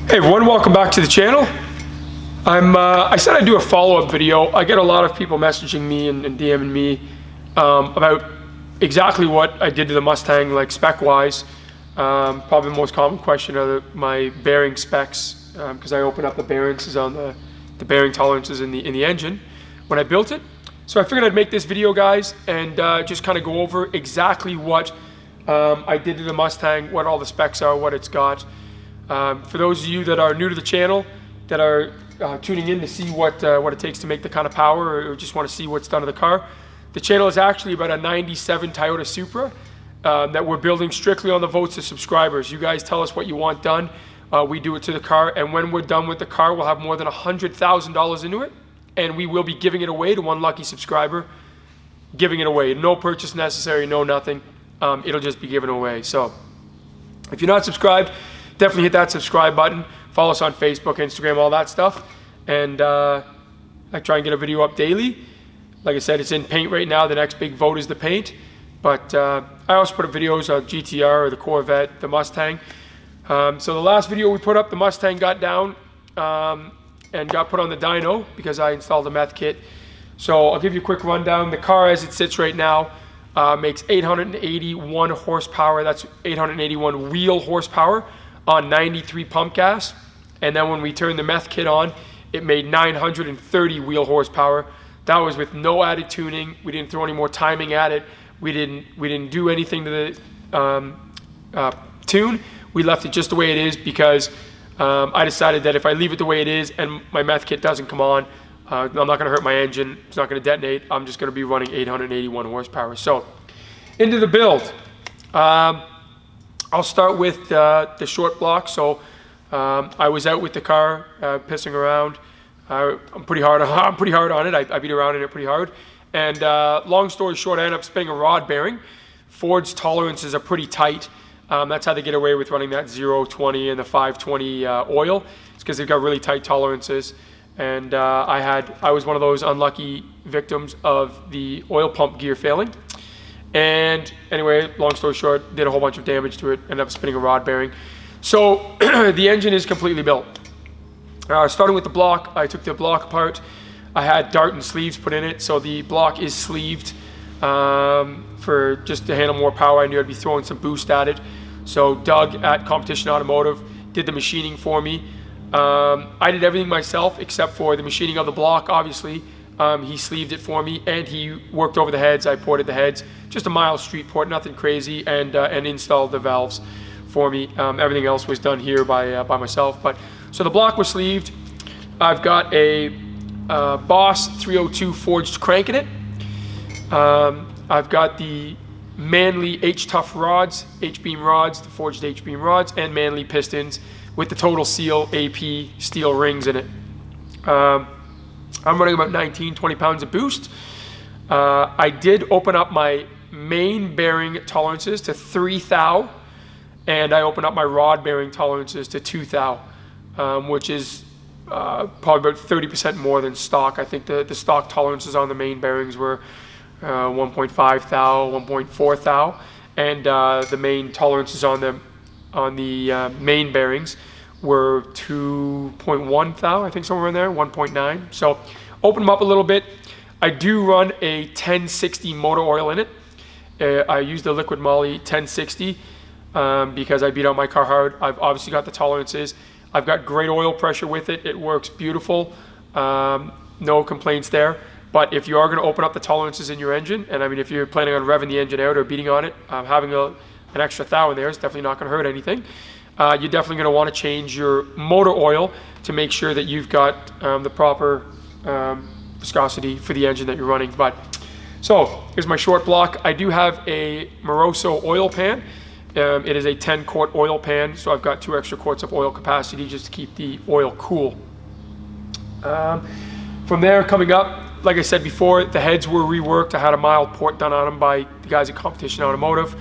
Hey everyone, welcome back to the channel. I said I'd do a follow-up video. I get a lot of people messaging me and DMing me about exactly what I did to the Mustang, like spec-wise. Probably the most common question are my bearing specs, because I opened up the bearings on the bearing tolerances in the engine when I built it. So I figured I'd make this video, guys, and just kind of go over exactly what I did to the Mustang, what all the specs are, what it's got. For those of you that are new to the channel, that are tuning in to see what it takes to make the kind of power, or just want to see what's done to the car, the channel is actually about a 97 Toyota Supra that we're building strictly on the votes of subscribers. You guys tell us what you want done. We do it to the car, and when we're done with the car, we'll have more than $100,000 into it, and we will be giving it away to one lucky subscriber. Giving it away. No purchase necessary, no nothing. It'll just be given away. So if you're not subscribed, definitely hit that subscribe button. Follow us on Facebook, Instagram, all that stuff. And I try and get a video up daily. Like I said, it's in paint right now. The next big vote is the paint. But I also put up videos on GTR, or the Corvette, the Mustang. So the last video we put up, the Mustang got down and got put on the dyno because I installed a meth kit. So I'll give you a quick rundown. The car as it sits right now makes 881 horsepower. That's 881 wheel horsepower on 93 pump gas. And then when we turned the meth kit on, it made 930 wheel horsepower. That was with no added tuning. We didn't throw any more timing at it. We didn't do anything to the tune. We left it just the way it is because I decided that if I leave it the way it is and my meth kit doesn't come on, I'm not going to hurt my engine. It's not going to detonate. I'm just going to be running 881 horsepower. So into the build. I'll start with the short block. So I was out with the car, pissing around. I'm pretty hard on it. I beat around in it pretty hard. And long story short, I ended up spinning a rod bearing. Ford's tolerances are pretty tight. That's how they get away with running that 0.20 and the 520 oil. It's because they've got really tight tolerances. And I was one of those unlucky victims of the oil pump gear failing. And anyway, long story short, did a whole bunch of damage to it, ended up spinning a rod bearing. So the engine is completely built. Starting with the block, I took the block apart. I had dart and sleeves put in it, so the block is sleeved for just to handle more power. I knew I'd be throwing some boost at it. So Doug at Competition Automotive did the machining for me. I did everything myself except for the machining of the block, obviously. He sleeved it for me, and he worked over the heads. I ported the heads, just a mild street port, nothing crazy, and installed the valves for me. Everything else was done here by myself. So the block was sleeved. I've got a Boss 302 forged crank in it. I've got the Manley H-Tough rods, H-beam rods, the forged H-beam rods, and Manley pistons with the Total Seal AP steel rings in it. I'm running about 19-20 pounds of boost. I did open up my main bearing tolerances to 3 thou, and I opened up my rod bearing tolerances to 2 thou, which is probably about 30% more than stock. I think the stock tolerances on the main bearings were 1.5 thou, 1.4 thou, and the main tolerances on the main bearings were 2.1 thou, I think, somewhere in there, 1.9. So open them up a little bit. I do run a 1060 motor oil in it. I use the Liquid Moly 1060 because I beat out my car hard. I've obviously got the tolerances. I've got great oil pressure with it. It works beautiful. No complaints there. But if you are going to open up the tolerances in your engine, and I mean if you're planning on revving the engine out or beating on it, having an extra thou in there is definitely not going to hurt anything. You're definitely going to want to change your motor oil to make sure that you've got the proper viscosity for the engine that you're running. So here's my short block. I do have a Moroso oil pan. It is a 10-quart oil pan, so I've got 2 extra quarts of oil capacity just to keep the oil cool. From there, coming up, like I said before, the heads were reworked. I had a mild port done on them by the guys at Competition Automotive.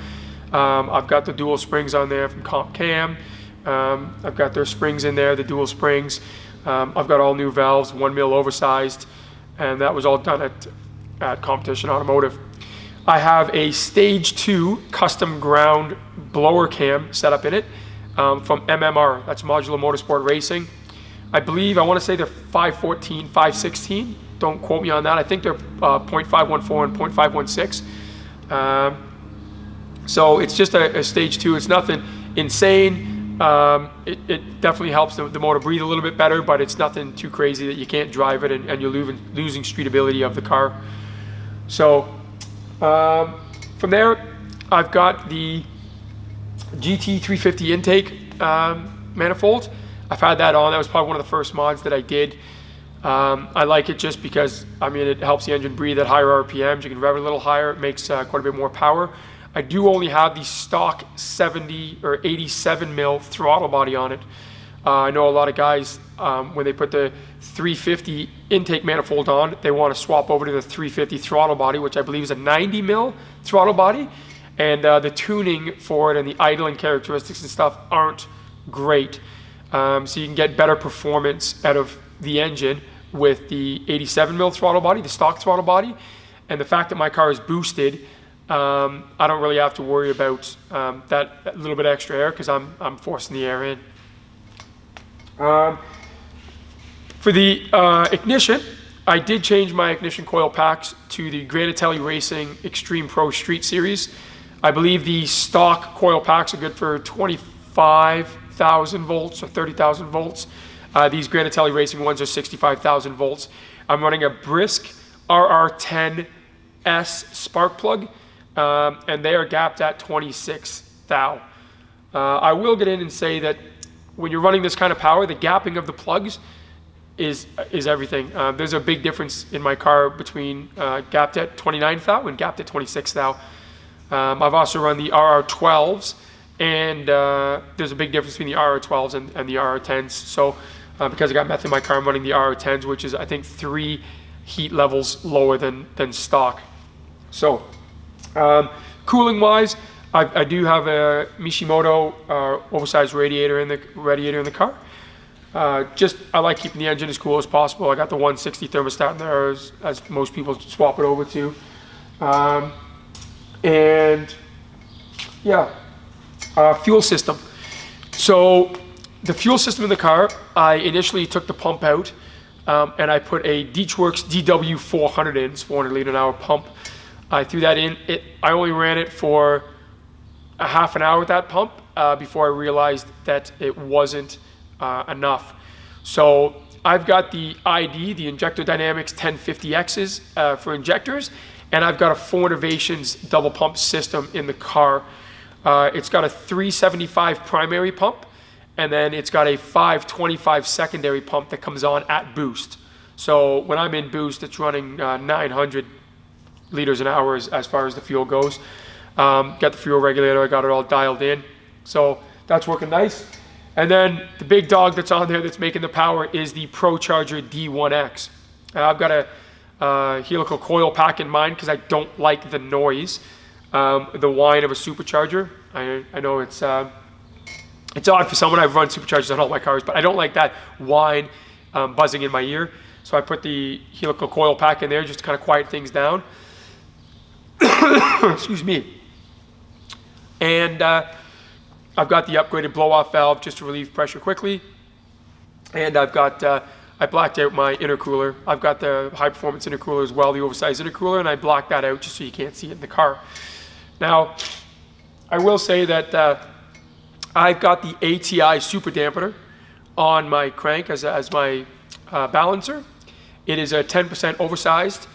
I've got the dual springs on there from Comp Cam. I've got their springs in there, the dual springs. I've got all new valves, 1 mil oversized, and that was all done at Competition Automotive. I have a stage 2 custom ground blower cam set up in it. from MMR. That's Modular Motorsport Racing. I believe, I want to say they're 514, 516. Don't quote me on that. I think they're 0.514 and 0.516. So it's just a stage 2. It's nothing insane. It definitely helps the motor breathe a little bit better, but it's nothing too crazy that you can't drive it and you're losing streetability of the car. So from there, I've got the GT350 intake manifold. I've had that on. That was probably one of the first mods that I did. I like it just because, I mean, it helps the engine breathe at higher RPMs. You can rev it a little higher. It makes quite a bit more power. I do only have the stock 70 or 87 mil throttle body on it. I know a lot of guys, when they put the 350 intake manifold on, they want to swap over to the 350 throttle body, which I believe is a 90 mil throttle body. And the tuning for it and the idling characteristics and stuff aren't great. So you can get better performance out of the engine with the 87 mil throttle body, the stock throttle body. And the fact that my car is boosted, I don't really have to worry about that little bit extra air because I'm forcing the air in. For the ignition, I did change my ignition coil packs to the Granatelli Racing Extreme Pro Street Series. I believe the stock coil packs are good for 25,000 volts or 30,000 volts. These Granatelli Racing ones are 65,000 volts. I'm running a Brisk RR10S spark plug, and they are gapped at 26 thou. I will get in and say that when you're running this kind of power, the gapping of the plugs is everything. There's a big difference in my car between gapped at 29 thou and gapped at 26 thou. I've also run the RR12s, and there's a big difference between the RR12s and the RR10s. So because I got meth in my car, I'm running the RR10s, which is I think 3 heat levels lower than stock. So cooling wise, I do have a Mishimoto oversized radiator in the car. I like keeping the engine as cool as possible. I got the 160 thermostat in there, as most people swap it over to. And yeah, fuel system. So the fuel system in the car, I initially took the pump out and I put a Deechworks DW400 in. It's 400 liter an hour pump. I threw that in. I only ran it for a half an hour with that pump before I realized that it wasn't enough. So I've got the ID, the Injector Dynamics 1050Xs for injectors, and I've got a 4 Innovations double pump system in the car. It's got a 375 primary pump, and then it's got a 525 secondary pump that comes on at boost. So when I'm in boost, it's running 900 liters an hour as far as the fuel goes. Got the fuel regulator, I got it all dialed in. So that's working nice. And then the big dog that's on there that's making the power is the ProCharger D1X. I've got a helical coil pack in mind because I don't like the noise, the whine of a supercharger. I know it's odd for someone. I've run superchargers on all my cars, but I don't like that whine buzzing in my ear. So I put the helical coil pack in there just to kind of quiet things down. Excuse me. And I've got the upgraded blow-off valve just to relieve pressure quickly. And I've got, I blacked out my intercooler. I've got the high-performance intercooler as well, the oversized intercooler, and I blocked that out just so you can't see it in the car. Now, I will say that I've got the ATI super dampener on my crank as my balancer. It is a 10% oversized,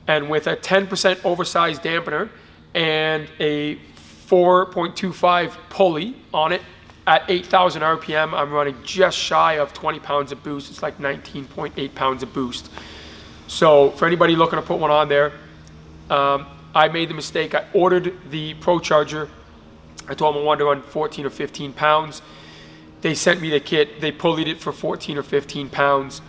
and with a 10% oversized dampener and a 4.25 pulley on it at 8,000 RPM, I'm running just shy of 20 pounds of boost. It's like 19.8 pounds of boost. So for anybody looking to put one on there, I made the mistake. I ordered the ProCharger. I told them I wanted to run 14 or 15 pounds. They sent me the kit. They pulleyed it for 14 or 15 pounds.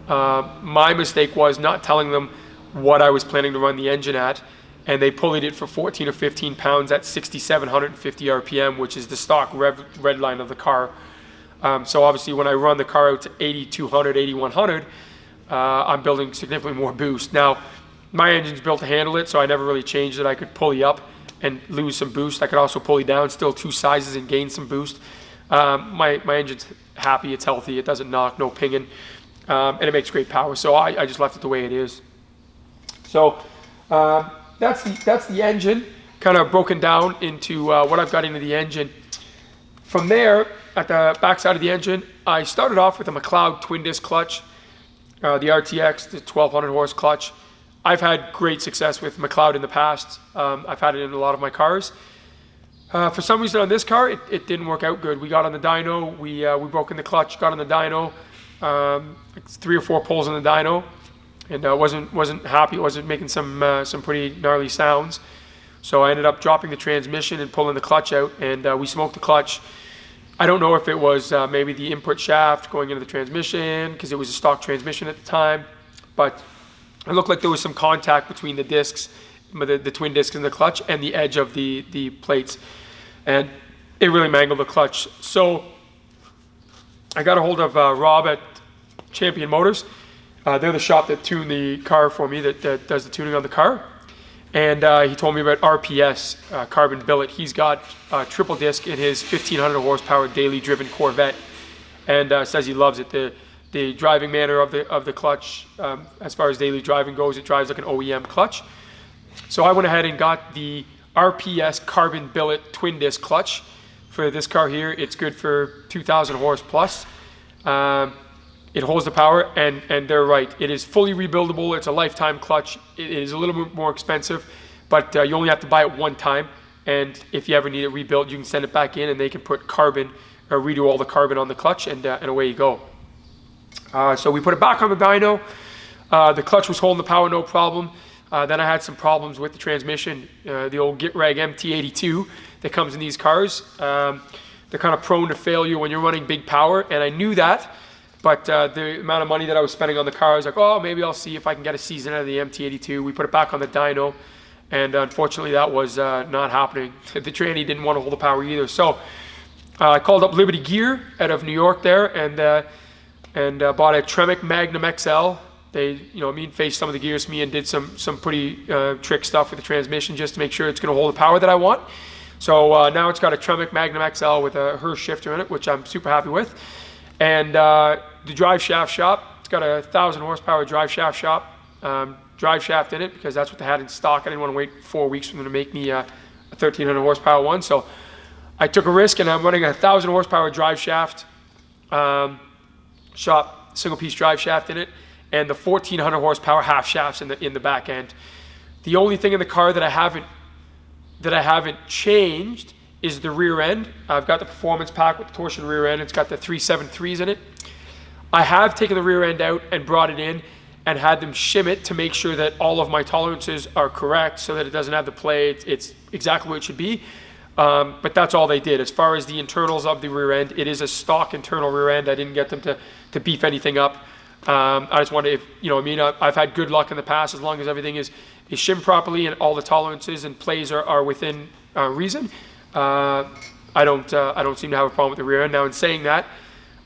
My mistake was not telling them what I was planning to run the engine at, and they pulleyed it for 14 or 15 pounds at 6,750 RPM, which is the stock red line of the car. So obviously when I run the car out to 8,200, 8,100, I'm building significantly more boost. Now, my engine's built to handle it, so I never really changed it. I could pulley up and lose some boost. I could also pulley down, still 2 sizes, and gain some boost. My engine's happy, it's healthy, it doesn't knock, no pinging, and it makes great power. So I just left it the way it is. So that's the engine, kind of broken down into what I've got into the engine. From there, at the back side of the engine, I started off with a McLeod twin disc clutch, the RTX, the 1200 horse clutch. I've had great success with McLeod in the past. I've had it in a lot of my cars. For some reason on this car, it didn't work out good. We got on the dyno, we broke in the clutch, got on the dyno, like 3 or 4 pulls on the dyno, and wasn't happy. It wasn't making some pretty gnarly sounds. So I ended up dropping the transmission and pulling the clutch out, and we smoked the clutch. I don't know if it was maybe the input shaft going into the transmission, because it was a stock transmission at the time, but it looked like there was some contact between the discs, the twin discs in the clutch, and the edge of the plates, and it really mangled the clutch. So I got a hold of Rob at Champion Motors. They're the shop that tuned the car for me, that does the tuning on the car. And he told me about RPS, carbon billet. He's got triple disc in his 1500 horsepower daily driven Corvette, and says he loves it. The driving manner of the clutch, as far as daily driving goes, it drives like an OEM clutch. So I went ahead and got the RPS carbon billet twin disc clutch for this car here. It's good for 2000 horse plus. It holds the power, and they're right. It is fully rebuildable. It's a lifetime clutch. It is a little bit more expensive, but you only have to buy it one time. And if you ever need it rebuilt, you can send it back in, and they can put carbon, or redo all the carbon on the clutch, and away you go. So we put it back on the dyno. The clutch was holding the power, no problem. Then I had some problems with the transmission. The old GitRag MT82 that comes in these cars. They're kind of prone to failure when you're running big power, and I knew that. But the amount of money that I was spending on the car, I was like, oh, maybe I'll see if I can get a season out of the MT82. We put it back on the dyno, and unfortunately that was not happening. The tranny didn't want to hold the power either. So I called up Liberty Gear out of New York there, and bought a Tremec Magnum XL. They, faced some of the gears to me and did some pretty trick stuff with the transmission just to make sure it's going to hold the power that I want. So now it's got a Tremec Magnum XL with a Hirsch shifter in it, which I'm super happy with. And the drive shaft shop, it's got a 1000 horsepower drive shaft in it, because that's what they had in stock. I didn't want to wait 4 weeks for them to make me a 1300 horsepower one. So I took a risk, and I'm running a 1000 horsepower drive shaft shop, single piece drive shaft in it, and the 1400 horsepower half shafts in the back end. The only thing in the car that I haven't changed is the rear end. I've got the performance pack with the torsion rear end. It's got the 373s in it. I have taken the rear end out and brought it in and had them shim it to make sure that all of my tolerances are correct, so that it doesn't have the play. It's exactly what it should be. But that's all they did. As far as the internals of the rear end, it is a stock internal rear end. I didn't get them to beef anything up. I just wanted, I've had good luck in the past, as long as everything is shimmed properly and all the tolerances and plays are within reason. I don't seem to have a problem with the rear end. Now, in saying that,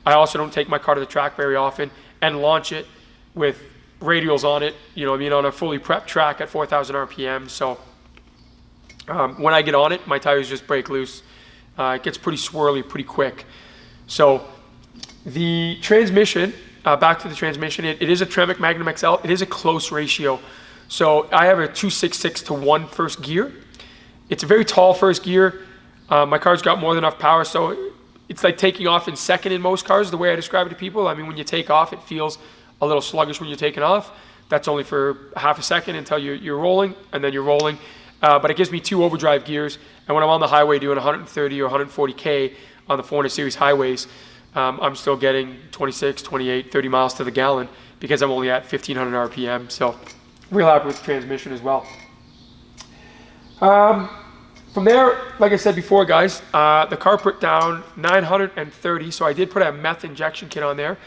I also don't take my car to the track very often and launch it with radials on it, on a fully prepped track at 4,000 RPM. So when I get on it, my tires just break loose. It gets pretty swirly pretty quick. So the transmission, back to the transmission, it is a Tremec Magnum XL. It is a close ratio. So I have a 266 to 1 first gear. It's a very tall first gear. My car's got more than enough power, so it's like taking off in second in most cars, the way I describe it to people. I mean, when you take off, it feels a little sluggish when you're taking off. That's only for half a second until you're rolling, and then you're rolling. But it gives me 2 overdrive gears, and when I'm on the highway doing 130 or 140K on the 400 series highways, I'm still getting 26, 28, 30 miles to the gallon, because I'm only at 1500 RPM. So real happy with the transmission as well. From there, like I said before, guys, the car put down 930, so I did put a Meth Injection Kit on there.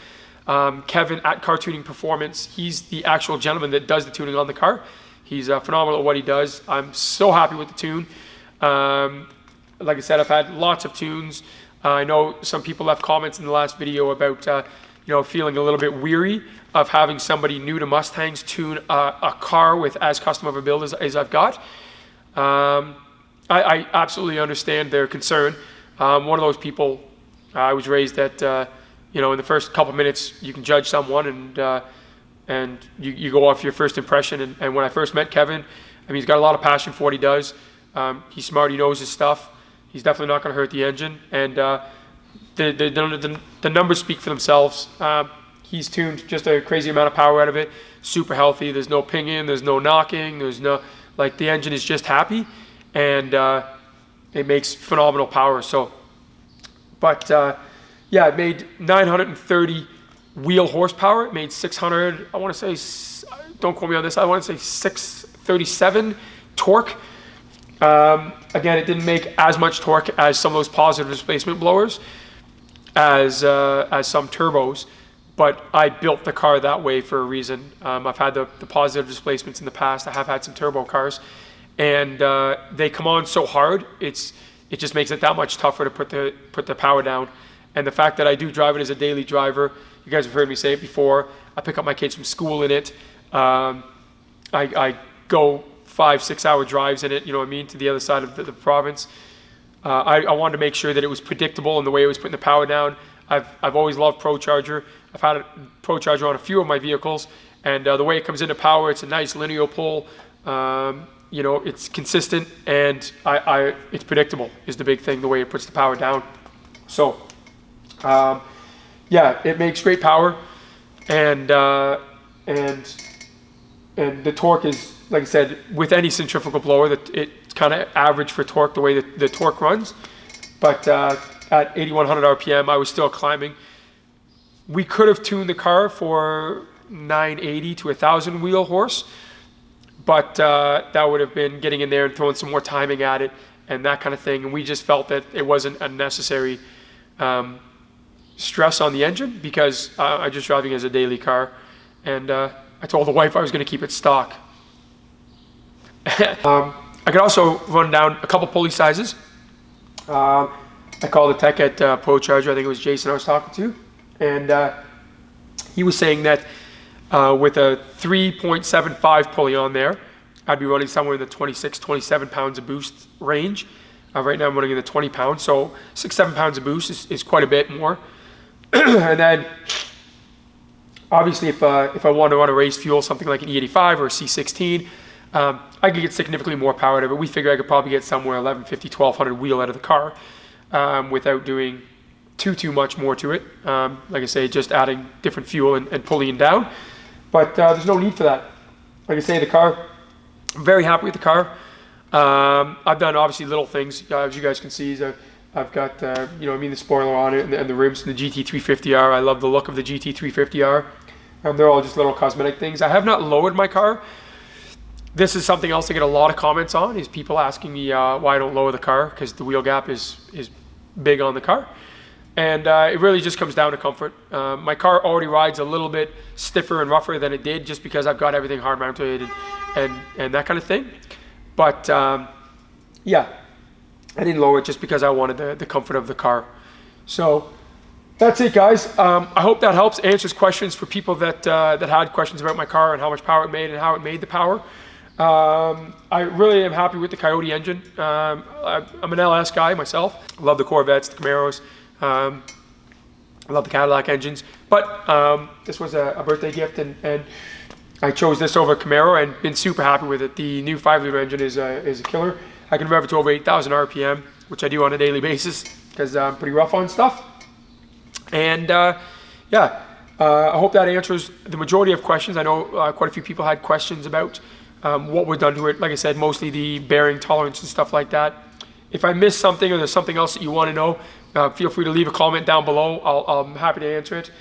Kevin at Car Tuning Performance, he's the actual gentleman that does the tuning on the car. He's phenomenal at what he does. I'm so happy with the tune. Like I said, I've had lots of tunes. I know some people left comments in the last video about feeling a little bit weary of having somebody new to Mustangs tune a car with as custom of a build as I've got. I absolutely understand their concern. One of those people I was raised that, you know, in the first couple minutes you can judge someone, and you go off your first impression. And when I first met Kevin, I mean, he's got a lot of passion for what he does. He's smart, he knows his stuff. He's definitely not going to hurt the engine. And the numbers speak for themselves. He's tuned just a crazy amount of power out of it. Super healthy. There's no pinging. There's no knocking. There's no, like, the engine is just happy, and it makes phenomenal power. So, but yeah, it made 930 wheel horsepower. It made 600. I want to say, don't quote me on this. I want to say 637 torque. Again, it didn't make as much torque as some of those positive displacement blowers, as some turbos, but I built the car that way for a reason. I've had the positive displacements in the past. I have had some turbo cars, and they come on so hard, it just makes it that much tougher to put the power down. And the fact that I do drive it as a daily driver, you guys have heard me say it before. I pick up my kids from school in it. I go 5-6 hour drives in it, you know what I mean, to the other side of the province. I wanted to make sure that it was predictable in the way it was putting the power down. I've always loved ProCharger. I've had a ProCharger on a few of my vehicles, and the way it comes into power, it's a nice linear pull. You know, it's consistent, and it's predictable is the big thing, the way it puts the power down. So, yeah, it makes great power, and the torque is, like I said, with any centrifugal blower, that it's kind of average for torque the way that the torque runs. But at 8100 RPM, I was still climbing. We could have tuned the car for 980 to 1000 wheel horse, but that would have been getting in there and throwing some more timing at it and that kind of thing. And we just felt that it wasn't a necessary stress on the engine, because I'm just driving as a daily car. And I told the wife I was going to keep it stock. I could also run down a couple pulley sizes. I called the tech at ProCharger. I think it was Jason I was talking to, and he was saying that with a 3.75 pulley on there, I'd be running somewhere in the 26, 27 pounds of boost range. Right now I'm running in the 20 pounds, so 6-7 pounds of boost is quite a bit more. And then obviously if I want to run a race fuel, something like an E85 or a C16, I could get significantly more power out of it. We figure I could probably get somewhere 1150, 1200 wheel out of the car without doing too much more to it. Like I say, just adding different fuel and pulling down. But there's no need for that. Like I say, the car, I'm very happy with the car. I've done obviously little things, as you guys can see. I've got, you know, I mean, the spoiler on it and the rims and the GT350R. I love the look of the GT350R. They're all just little cosmetic things. I have not lowered my car. This is something else I get a lot of comments on, is people asking me why I don't lower the car, because the wheel gap is big on the car. And it really just comes down to comfort. My car already rides a little bit stiffer and rougher than it did, just because I've got everything hard mounted and that kind of thing. But yeah, I didn't lower it just because I wanted the comfort of the car. So that's it, guys. I hope that helps, answers questions for people that had questions about my car and how much power it made and how it made the power. I really am happy with the Coyote engine. I'm an LS guy myself. I love the Corvettes, the Camaros. I love the Cadillac engines. But this was a birthday gift, and I chose this over Camaro and been super happy with it. The new 5-liter engine is a killer. I can rev it to over 8,000 RPM, which I do on a daily basis because I'm pretty rough on stuff. And yeah, I hope that answers the majority of questions. I know quite a few people had questions about what we've done to it. Like I said, mostly the bearing tolerance and stuff like that. If I missed something or there's something else that you want to know, feel free to leave a comment down below. I'm happy to answer it.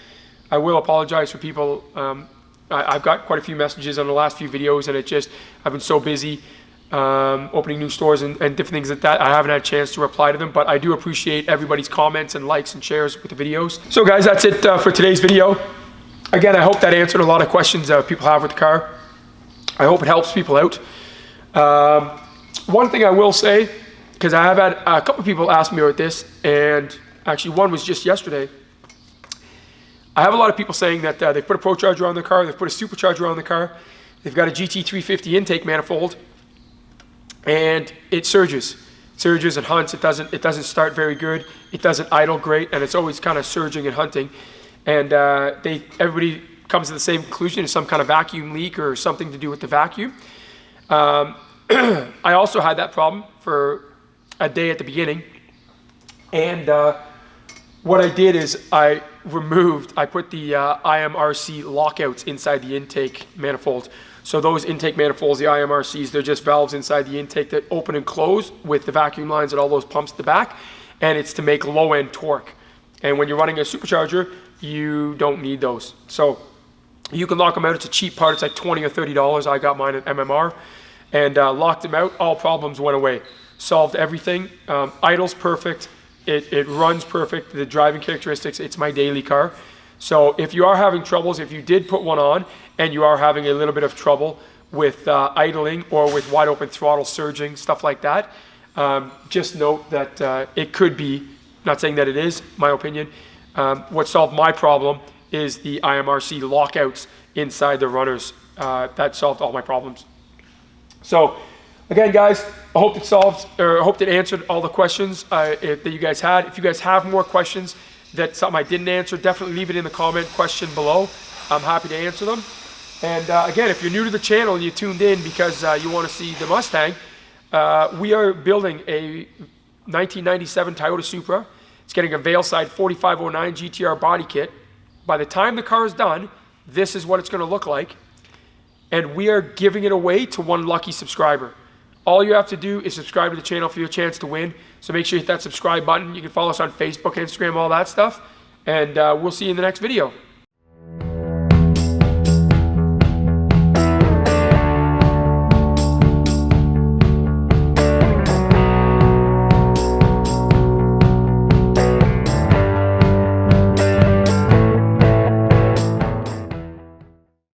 I will apologize for people. I've got quite a few messages on the last few videos, and I've been so busy opening new stores and different things like that. I haven't had a chance to reply to them, but I do appreciate everybody's comments and likes and shares with the videos. So guys, that's it for today's video. Again, I hope that answered a lot of questions people have with the car. I hope it helps people out. One thing I will say, because I have had a couple of people ask me about this, and actually one was just yesterday. I have a lot of people saying that they've put a ProCharger on their car, they've put a supercharger on the car, they've got a GT350 intake manifold, and it surges. surges and hunts, it doesn't start very good. It doesn't idle great, and it's always kind of surging and hunting. And everybody comes to the same conclusion: it's some kind of vacuum leak or something to do with the vacuum. I also had that problem for a day at the beginning, and what I did is I put the IMRC lockouts inside the intake manifold. So those intake manifolds, the IMRCs, they're just valves inside the intake that open and close with the vacuum lines and all those pumps at the back, and it's to make low-end torque. And when you're running a supercharger, you don't need those. So you can lock them out. It's a cheap part. It's like $20 or $30. I got mine at MMR and locked them out. All problems went away. Solved everything. Idle's perfect. It runs perfect. The driving characteristics, it's my daily car. So if you are having troubles, if you did put one on and you are having a little bit of trouble with idling or with wide open throttle surging, stuff like that, just note that it could be, not saying that it is, my opinion, what solved my problem is the IMRC lockouts inside the runners. That solved all my problems. So again, guys, I hope it solved, or I hope it answered all the questions that you guys had. If you guys have more questions, that's something I didn't answer, definitely leave it in the comment question below. I'm happy to answer them. And again, if you're new to the channel and you tuned in because you want to see the Mustang, we are building a 1997 Toyota Supra. It's getting a Veilside 4509 GTR body kit. By the time the car is done, this is what it's going to look like. And we are giving it away to one lucky subscriber. All you have to do is subscribe to the channel for your chance to win. So make sure you hit that subscribe button. You can follow us on Facebook, Instagram, all that stuff. And we'll see you in the next video.